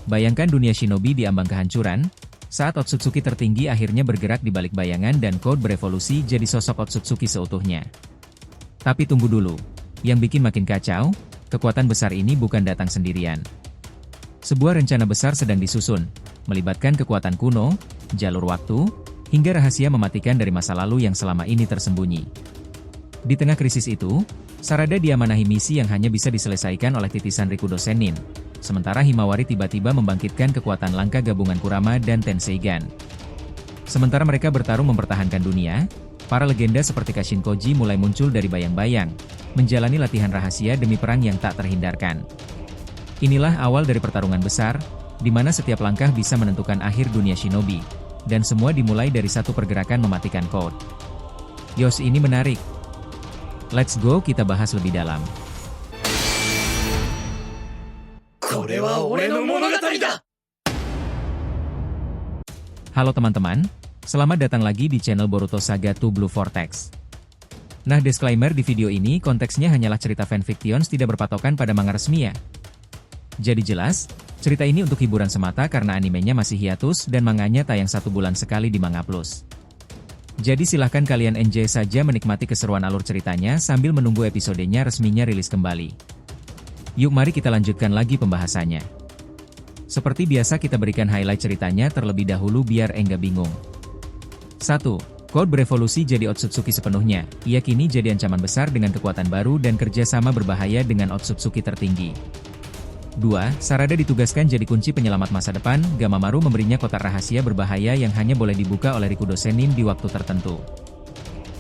Bayangkan dunia shinobi di ambang kehancuran, saat Otsutsuki tertinggi akhirnya bergerak di balik bayangan dan Code berevolusi jadi sosok Otsutsuki seutuhnya. Tapi tunggu dulu, yang bikin makin kacau, kekuatan besar ini bukan datang sendirian. Sebuah rencana besar sedang disusun, melibatkan kekuatan kuno, jalur waktu, hingga rahasia mematikan dari masa lalu yang selama ini tersembunyi. Di tengah krisis itu, Sarada diamanahi misi yang hanya bisa diselesaikan oleh titisan Rikudo Sennin, sementara Himawari tiba-tiba membangkitkan kekuatan langka gabungan Kurama dan Tenseigan. Sementara mereka bertarung mempertahankan dunia, para legenda seperti Kashin Koji mulai muncul dari bayang-bayang, menjalani latihan rahasia demi perang yang tak terhindarkan. Inilah awal dari pertarungan besar, di mana setiap langkah bisa menentukan akhir dunia shinobi, dan semua dimulai dari satu pergerakan mematikan Code. Yos, ini menarik. Let's go, kita bahas lebih dalam. Halo teman-teman, selamat datang lagi di channel Boruto Saga to Blue Vortex. Nah, disclaimer di video ini konteksnya hanyalah cerita fanfictions tidak berpatokan pada manga resmi ya. Jadi jelas, cerita ini untuk hiburan semata karena animenya masih hiatus dan manganya tayang 1 bulan sekali di Manga Plus. Jadi silahkan kalian enjoy saja menikmati keseruan alur ceritanya sambil menunggu episodenya resminya rilis kembali. Yuk mari kita lanjutkan lagi pembahasannya. Seperti biasa kita berikan highlight ceritanya terlebih dahulu biar enggak bingung. 1. Code berevolusi jadi Otsutsuki sepenuhnya. Ia kini jadi ancaman besar dengan kekuatan baru dan kerjasama berbahaya dengan Otsutsuki tertinggi. 2. Sarada ditugaskan jadi kunci penyelamat masa depan. Gamamaru memberinya kotak rahasia berbahaya yang hanya boleh dibuka oleh Rikudo Sennin di waktu tertentu.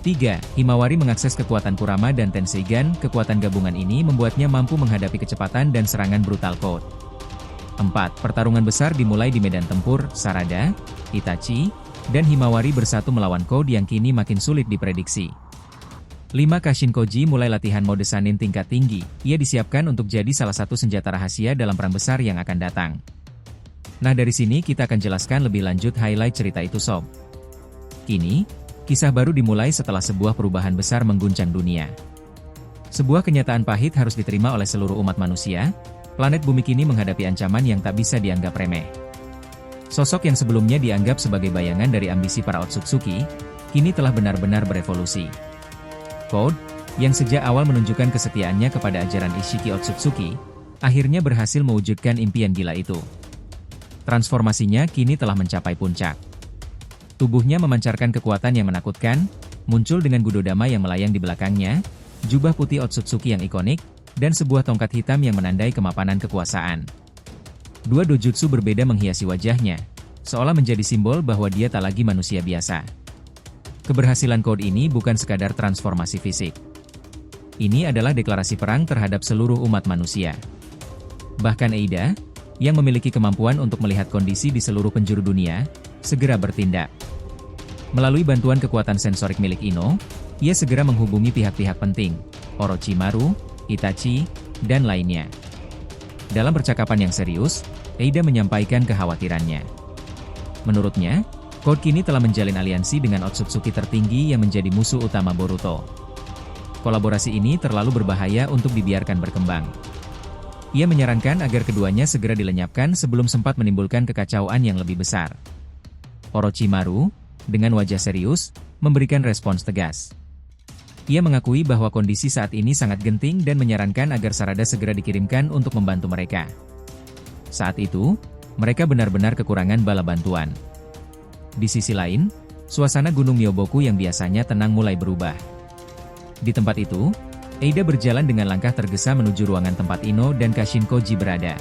3. Himawari mengakses kekuatan Kurama dan Tenseigan. Kekuatan gabungan ini membuatnya mampu menghadapi kecepatan dan serangan brutal Code. 4. Pertarungan besar dimulai di medan tempur. Sarada, Itachi, dan Himawari bersatu melawan Code yang kini makin sulit diprediksi. 5. Kashin Koji mulai latihan mode Sannin tingkat tinggi. Ia disiapkan untuk jadi salah satu senjata rahasia dalam perang besar yang akan datang. Nah, dari sini kita akan jelaskan lebih lanjut highlight cerita itu sob. Kini, kisah baru dimulai setelah sebuah perubahan besar mengguncang dunia. Sebuah kenyataan pahit harus diterima oleh seluruh umat manusia. Planet bumi kini menghadapi ancaman yang tak bisa dianggap remeh. Sosok yang sebelumnya dianggap sebagai bayangan dari ambisi para Otsutsuki, kini telah benar-benar berevolusi. Code, yang sejak awal menunjukkan kesetiaannya kepada ajaran Ishiki Otsutsuki, akhirnya berhasil mewujudkan impian gila itu. Transformasinya kini telah mencapai puncak. Tubuhnya memancarkan kekuatan yang menakutkan, muncul dengan Gudodama yang melayang di belakangnya, jubah putih Otsutsuki yang ikonik, dan sebuah tongkat hitam yang menandai kemapanan kekuasaan. 2 dojutsu berbeda menghiasi wajahnya, seolah menjadi simbol bahwa dia tak lagi manusia biasa. Keberhasilan Code ini bukan sekadar transformasi fisik. Ini adalah deklarasi perang terhadap seluruh umat manusia. Bahkan Eida, yang memiliki kemampuan untuk melihat kondisi di seluruh penjuru dunia, segera bertindak. Melalui bantuan kekuatan sensorik milik Ino, ia segera menghubungi pihak-pihak penting, Orochimaru, Itachi, dan lainnya. Dalam percakapan yang serius, Eida menyampaikan kekhawatirannya. Menurutnya, Code kini telah menjalin aliansi dengan Otsutsuki tertinggi yang menjadi musuh utama Boruto. Kolaborasi ini terlalu berbahaya untuk dibiarkan berkembang. Ia menyarankan agar keduanya segera dilenyapkan sebelum sempat menimbulkan kekacauan yang lebih besar. Orochimaru, dengan wajah serius, memberikan respons tegas. Ia mengakui bahwa kondisi saat ini sangat genting dan menyarankan agar Sarada segera dikirimkan untuk membantu mereka. Saat itu, mereka benar-benar kekurangan bala bantuan. Di sisi lain, suasana Gunung Myoboku yang biasanya tenang mulai berubah. Di tempat itu, Eida berjalan dengan langkah tergesa menuju ruangan tempat Ino dan Kashin Koji berada.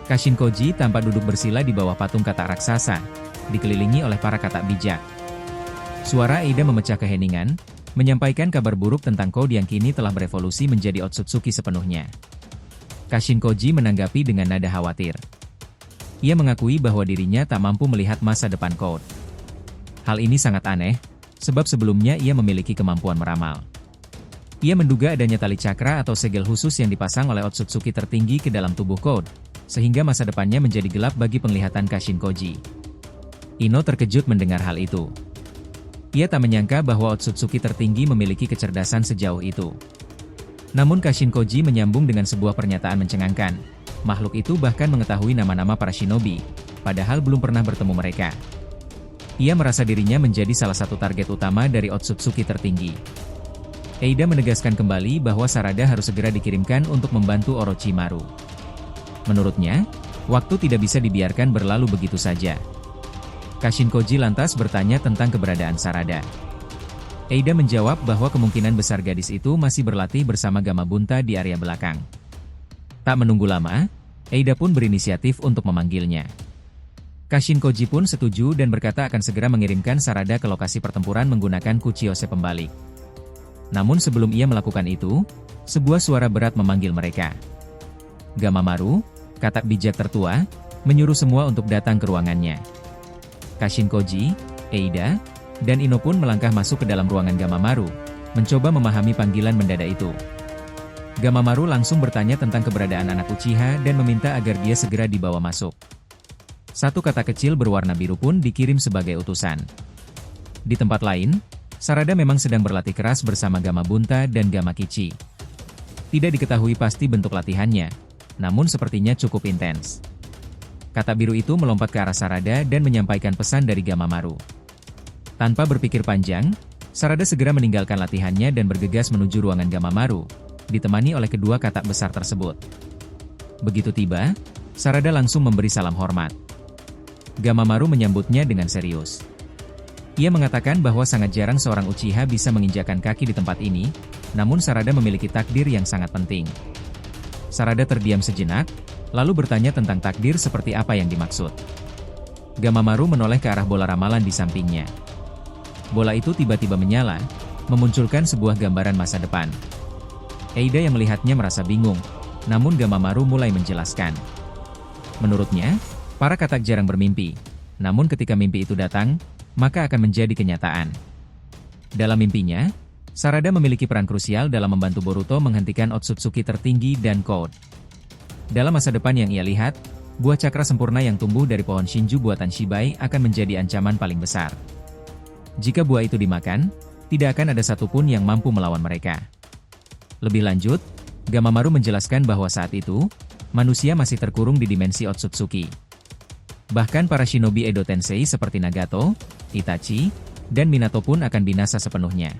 Kashin Koji tampak duduk bersila di bawah patung katak raksasa, dikelilingi oleh para katak bijak. Suara Eida memecah keheningan, menyampaikan kabar buruk tentang Code yang kini telah berevolusi menjadi Otsutsuki sepenuhnya. Kashin Koji menanggapi dengan nada khawatir. Ia mengakui bahwa dirinya tak mampu melihat masa depan Code. Hal ini sangat aneh, sebab sebelumnya ia memiliki kemampuan meramal. Ia menduga adanya tali cakra atau segel khusus yang dipasang oleh Otsutsuki tertinggi ke dalam tubuh Code, sehingga masa depannya menjadi gelap bagi penglihatan Kashin Koji. Ino terkejut mendengar hal itu. Ia tak menyangka bahwa Otsutsuki tertinggi memiliki kecerdasan sejauh itu. Namun Kashin Koji menyambung dengan sebuah pernyataan mencengangkan. Makhluk itu bahkan mengetahui nama-nama para shinobi, padahal belum pernah bertemu mereka. Ia merasa dirinya menjadi salah satu target utama dari Otsutsuki tertinggi. Eida menegaskan kembali bahwa Sarada harus segera dikirimkan untuk membantu Orochimaru. Menurutnya, waktu tidak bisa dibiarkan berlalu begitu saja. Kashin Koji lantas bertanya tentang keberadaan Sarada. Eida menjawab bahwa kemungkinan besar gadis itu masih berlatih bersama Gamabunta di area belakang. Tak menunggu lama, Eida pun berinisiatif untuk memanggilnya. Kashin Koji pun setuju dan berkata akan segera mengirimkan Sarada ke lokasi pertempuran menggunakan Kuchiyose pembalik. Namun sebelum ia melakukan itu, sebuah suara berat memanggil mereka. Gamamaru, katak bijak tertua, menyuruh semua untuk datang ke ruangannya. Kashin Koji, Eida, dan Ino pun melangkah masuk ke dalam ruangan Gamamaru, mencoba memahami panggilan mendadak itu. Gamamaru langsung bertanya tentang keberadaan anak Uchiha dan meminta agar dia segera dibawa masuk. Satu kata kecil berwarna biru pun dikirim sebagai utusan. Di tempat lain, Sarada memang sedang berlatih keras bersama Gamabunta dan Gamakichi. Tidak diketahui pasti bentuk latihannya, namun sepertinya cukup intens. Kata biru itu melompat ke arah Sarada dan menyampaikan pesan dari Gamamaru. Tanpa berpikir panjang, Sarada segera meninggalkan latihannya dan bergegas menuju ruangan Gamamaru, ditemani oleh kedua katak besar tersebut. Begitu tiba, Sarada langsung memberi salam hormat. Gamamaru menyambutnya dengan serius. Ia mengatakan bahwa sangat jarang seorang Uchiha bisa menginjakan kaki di tempat ini, namun Sarada memiliki takdir yang sangat penting. Sarada terdiam sejenak, lalu bertanya tentang takdir seperti apa yang dimaksud. Gamamaru menoleh ke arah bola ramalan di sampingnya. Bola itu tiba-tiba menyala, memunculkan sebuah gambaran masa depan. Eida yang melihatnya merasa bingung, namun Gamamaru mulai menjelaskan. Menurutnya, para katak jarang bermimpi, namun ketika mimpi itu datang, maka akan menjadi kenyataan. Dalam mimpinya, Sarada memiliki peran krusial dalam membantu Boruto menghentikan Otsutsuki tertinggi dan Code. Dalam masa depan yang ia lihat, buah cakra sempurna yang tumbuh dari pohon Shinju buatan Shibai akan menjadi ancaman paling besar. Jika buah itu dimakan, tidak akan ada satupun yang mampu melawan mereka. Lebih lanjut, Gamamaru menjelaskan bahwa saat itu, manusia masih terkurung di dimensi Otsutsuki. Bahkan para shinobi Edo Tensei seperti Nagato, Itachi, dan Minato pun akan binasa sepenuhnya.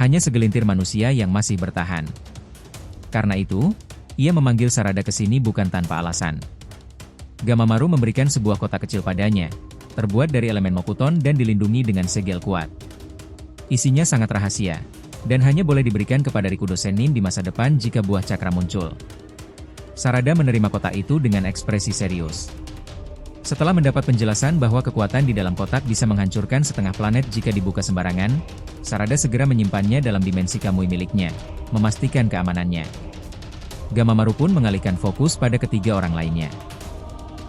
Hanya segelintir manusia yang masih bertahan. Karena itu, ia memanggil Sarada ke sini bukan tanpa alasan. Gamamaru memberikan sebuah kotak kecil padanya, terbuat dari elemen Mokuton dan dilindungi dengan segel kuat. Isinya sangat rahasia, dan hanya boleh diberikan kepada Rikudo Sennin di masa depan jika buah cakra muncul. Sarada menerima kotak itu dengan ekspresi serius. Setelah mendapat penjelasan bahwa kekuatan di dalam kotak bisa menghancurkan setengah planet jika dibuka sembarangan, Sarada segera menyimpannya dalam dimensi Kamui miliknya, memastikan keamanannya. Gamamaru pun mengalihkan fokus pada ketiga orang lainnya.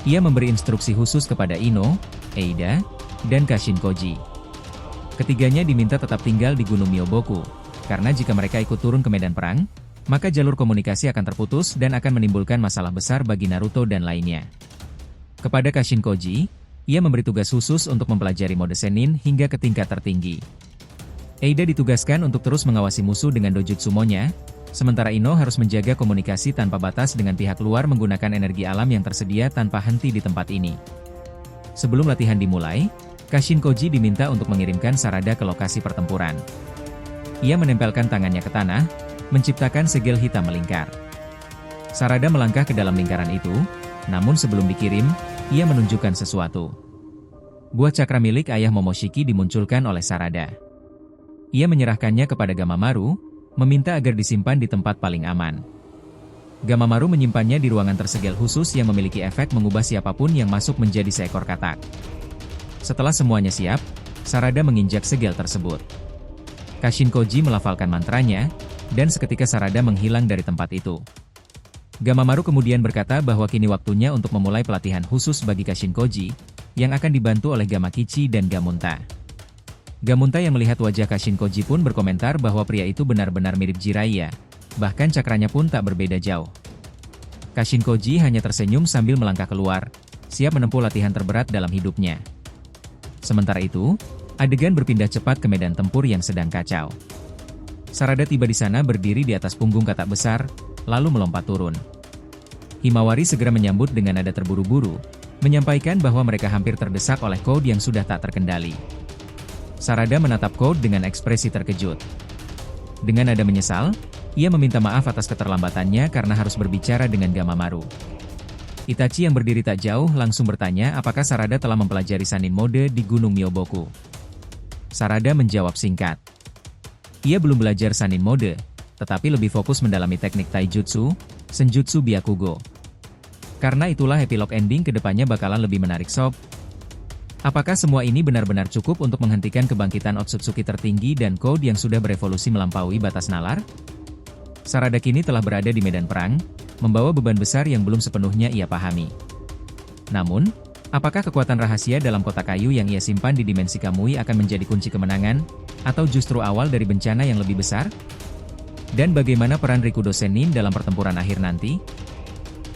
Ia memberi instruksi khusus kepada Ino, Eida, dan Kashin Koji. Ketiganya diminta tetap tinggal di Gunung Myoboku, karena jika mereka ikut turun ke medan perang, maka jalur komunikasi akan terputus dan akan menimbulkan masalah besar bagi Naruto dan lainnya. Kepada Kashin Koji, ia memberi tugas khusus untuk mempelajari mode Sennin hingga ke tingkat tertinggi. Eida ditugaskan untuk terus mengawasi musuh dengan dojutsumonya, sementara Ino harus menjaga komunikasi tanpa batas dengan pihak luar menggunakan energi alam yang tersedia tanpa henti di tempat ini. Sebelum latihan dimulai, Kashin Koji diminta untuk mengirimkan Sarada ke lokasi pertempuran. Ia menempelkan tangannya ke tanah, menciptakan segel hitam melingkar. Sarada melangkah ke dalam lingkaran itu, namun sebelum dikirim, ia menunjukkan sesuatu. Buah cakra milik ayah Momoshiki dimunculkan oleh Sarada. Ia menyerahkannya kepada Gamamaru, meminta agar disimpan di tempat paling aman. Gamamaru menyimpannya di ruangan tersegel khusus yang memiliki efek mengubah siapapun yang masuk menjadi seekor katak. Setelah semuanya siap, Sarada menginjak segel tersebut. Kashin Koji melafalkan mantranya, dan seketika Sarada menghilang dari tempat itu. Gamamaru kemudian berkata bahwa kini waktunya untuk memulai pelatihan khusus bagi Kashin Koji, yang akan dibantu oleh Gamakichi dan Gamunta. Gamunta yang melihat wajah Kashin Koji pun berkomentar bahwa pria itu benar-benar mirip Jiraiya, bahkan cakranya pun tak berbeda jauh. Kashin Koji hanya tersenyum sambil melangkah keluar, siap menempuh latihan terberat dalam hidupnya. Sementara itu, adegan berpindah cepat ke medan tempur yang sedang kacau. Sarada tiba di sana berdiri di atas punggung katak besar, lalu melompat turun. Himawari segera menyambut dengan nada terburu-buru, menyampaikan bahwa mereka hampir terdesak oleh Code yang sudah tak terkendali. Sarada menatap Code dengan ekspresi terkejut. Dengan nada menyesal, ia meminta maaf atas keterlambatannya karena harus berbicara dengan Gamamaru. Itachi yang berdiri tak jauh langsung bertanya apakah Sarada telah mempelajari Sanin Mode di Gunung Myoboku. Sarada menjawab singkat. Ia belum belajar Sanin Mode, tetapi lebih fokus mendalami teknik Taijutsu, Senjutsu Byakugo. Karena itulah epilog ending kedepannya bakalan lebih menarik sob. Apakah semua ini benar-benar cukup untuk menghentikan kebangkitan Otsutsuki tertinggi dan Code yang sudah berevolusi melampaui batas nalar? Sarada kini telah berada di medan perang, membawa beban besar yang belum sepenuhnya ia pahami. Namun, apakah kekuatan rahasia dalam kotak kayu yang ia simpan di dimensi Kamui akan menjadi kunci kemenangan, atau justru awal dari bencana yang lebih besar? Dan bagaimana peran Rikudo Sennin dalam pertempuran akhir nanti?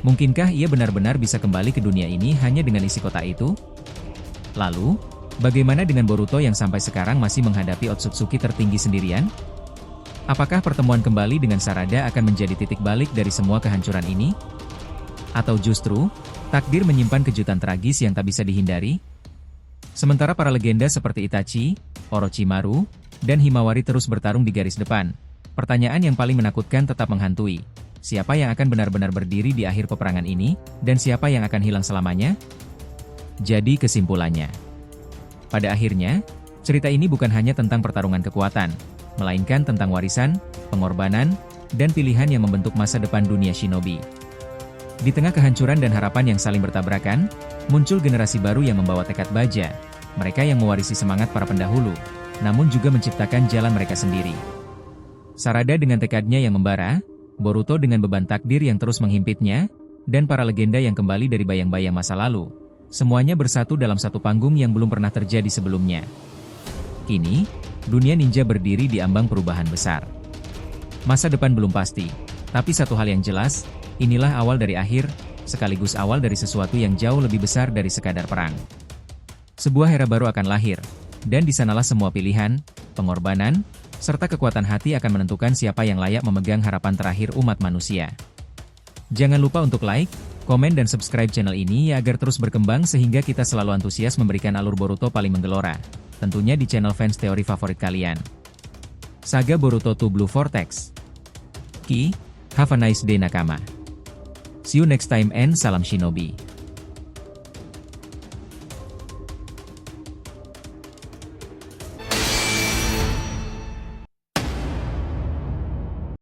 Mungkinkah ia benar-benar bisa kembali ke dunia ini hanya dengan isi kotak itu? Lalu, bagaimana dengan Boruto yang sampai sekarang masih menghadapi Otsutsuki tertinggi sendirian? Apakah pertemuan kembali dengan Sarada akan menjadi titik balik dari semua kehancuran ini? Atau justru, takdir menyimpan kejutan tragis yang tak bisa dihindari? Sementara para legenda seperti Itachi, Orochimaru, dan Himawari terus bertarung di garis depan, pertanyaan yang paling menakutkan tetap menghantui. Siapa yang akan benar-benar berdiri di akhir peperangan ini, dan siapa yang akan hilang selamanya? Jadi kesimpulannya. Pada akhirnya, cerita ini bukan hanya tentang pertarungan kekuatan, melainkan tentang warisan, pengorbanan, dan pilihan yang membentuk masa depan dunia shinobi. Di tengah kehancuran dan harapan yang saling bertabrakan, muncul generasi baru yang membawa tekad baja, mereka yang mewarisi semangat para pendahulu, namun juga menciptakan jalan mereka sendiri. Sarada dengan tekadnya yang membara, Boruto dengan beban takdir yang terus menghimpitnya, dan para legenda yang kembali dari bayang-bayang masa lalu. Semuanya bersatu dalam satu panggung yang belum pernah terjadi sebelumnya. Kini, dunia ninja berdiri di ambang perubahan besar. Masa depan belum pasti, tapi satu hal yang jelas, inilah awal dari akhir, sekaligus awal dari sesuatu yang jauh lebih besar dari sekadar perang. Sebuah era baru akan lahir, dan di sanalah semua pilihan, pengorbanan, serta kekuatan hati akan menentukan siapa yang layak memegang harapan terakhir umat manusia. Jangan lupa untuk like, komen dan subscribe channel ini ya agar terus berkembang sehingga kita selalu antusias memberikan alur Boruto paling menggelora, tentunya di channel fans teori favorit kalian. Saga Boruto 2 Blue Vortex. Have a nice day nakama. See you next time and salam shinobi.